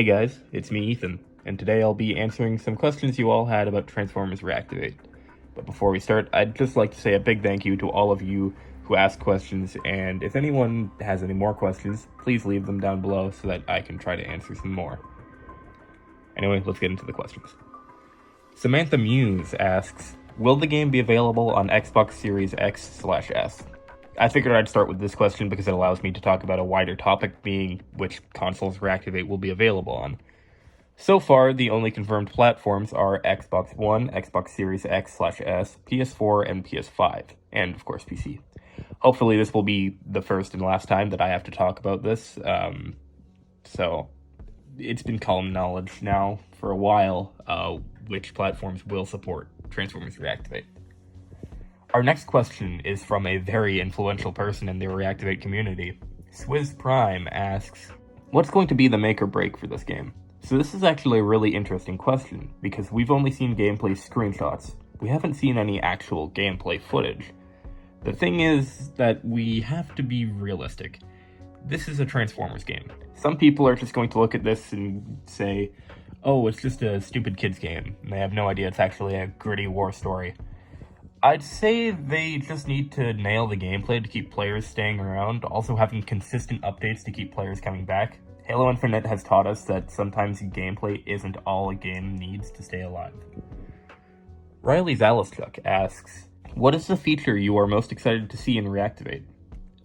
Hey guys, it's me Ethan, and today I'll be answering some questions you all had about Transformers Reactivate. But before we start, I'd just like to say a big thank you to all of you who asked questions, and if anyone has any more questions, please leave them down below so that I can try to answer some more. Anyway, let's get into the questions. Samantha Muse asks, will the game be available on Xbox Series X/S? I figured I'd start with this question because it allows me to talk about a wider topic, being which consoles Reactivate will be available on. So far, the only confirmed platforms are Xbox One, Xbox Series X/S, PS4, and PS5, and of course PC. Hopefully this will be the first and last time that I have to talk about this, so it's been common knowledge now for a while which platforms will support Transformers Reactivate. Our next question is from a very influential person in the Reactivate community. Swizz Prime asks, what's going to be the make or break for this game? So this is actually a really interesting question, because we've only seen gameplay screenshots. We haven't seen any actual gameplay footage. The thing is that we have to be realistic. This is a Transformers game. Some people are just going to look at this and say, oh, it's just a stupid kids game, and they have no idea it's actually a gritty war story. I'd say they just need to nail the gameplay to keep players staying around, also having consistent updates to keep players coming back. Halo Infinite has taught us that sometimes gameplay isn't all a game needs to stay alive. Riley Zalischuk asks, what is the feature you are most excited to see in Reactivate?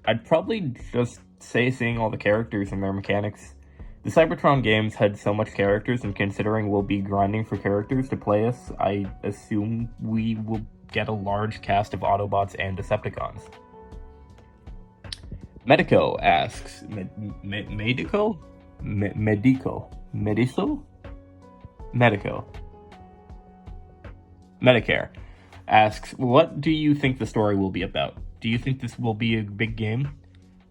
I'd probably just say seeing all the characters and their mechanics. The Cybertron games had so much characters, and considering we'll be grinding for characters to play us, I assume we will get a large cast of Autobots and Decepticons. Medico asks, Medico? Medicare asks, what do you think the story will be about? Do you think this will be a big game?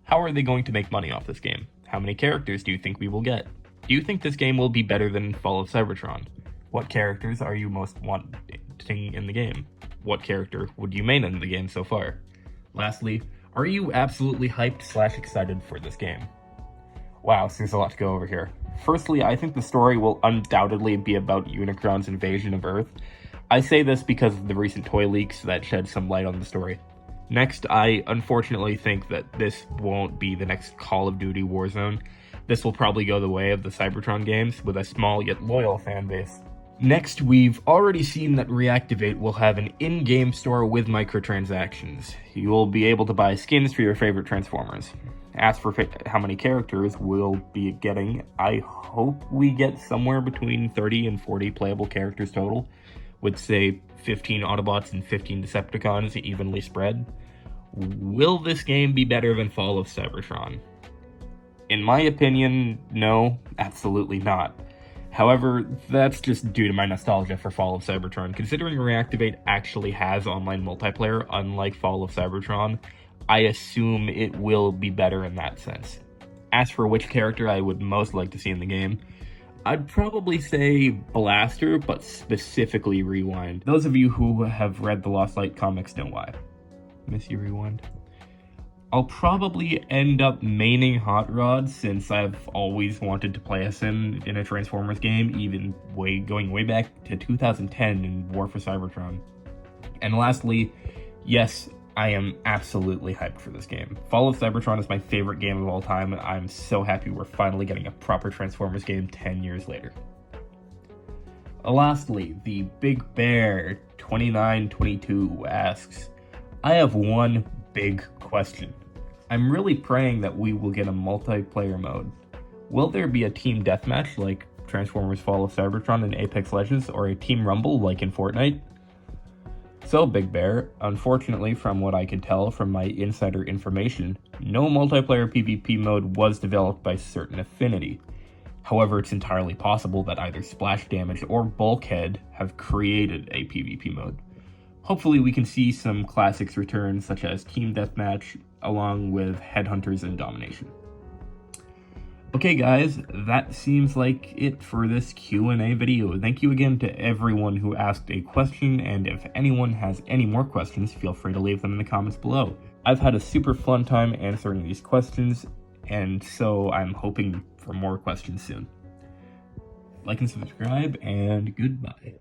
How are they going to make money off this game? How many characters do you think we will get? Do you think this game will be better than Fall of Cybertron? What characters are you most wanting in the game? What character would you main in the game so far? Lastly, are you absolutely hyped/excited for this game? Wow, so there's a lot to go over here. Firstly, I think the story will undoubtedly be about Unicron's invasion of Earth. I say this because of the recent toy leaks that shed some light on the story. Next, I unfortunately think that this won't be the next Call of Duty Warzone. This will probably go the way of the Cybertron games, with a small yet loyal fan base. Next, we've already seen that Reactivate will have an in-game store with microtransactions. You will be able to buy skins for your favorite Transformers. As for how many characters we'll be getting, I hope we get somewhere between 30 and 40 playable characters total, with say 15 Autobots and 15 Decepticons evenly spread. Will this game be better than Fall of Cybertron? In my opinion, no, absolutely not. However, that's just due to my nostalgia for Fall of Cybertron. Considering Reactivate actually has online multiplayer, unlike Fall of Cybertron, I assume it will be better in that sense. As for which character I would most like to see in the game, I'd probably say Blaster, but specifically Rewind. Those of you who have read the Lost Light comics know why. Miss you, Rewind. I'll probably end up maining Hot Rod, since I've always wanted to play as him in a Transformers game, even going way back to 2010 in War for Cybertron. And lastly, yes, I am absolutely hyped for this game. Fall of Cybertron is my favorite game of all time, and I'm so happy we're finally getting a proper Transformers game 10 years later. Lastly, the Big Bear 2922 asks, I have one big question. I'm really praying that we will get a multiplayer mode. Will there be a team deathmatch like Transformers Fall of Cybertron and Apex Legends, or a team rumble like in Fortnite? So, Big Bear, unfortunately from what I could tell from my insider information, no multiplayer PvP mode was developed by Certain Affinity. However, it's entirely possible that either Splash Damage or Bulkhead have created a PvP mode. Hopefully we can see some classics return, such as Team Deathmatch, along with Headhunters and Domination. Okay guys, that seems like it for this Q&A video. Thank you again to everyone who asked a question, and if anyone has any more questions, feel free to leave them in the comments below. I've had a super fun time answering these questions, and so I'm hoping for more questions soon. like and subscribe, and goodbye.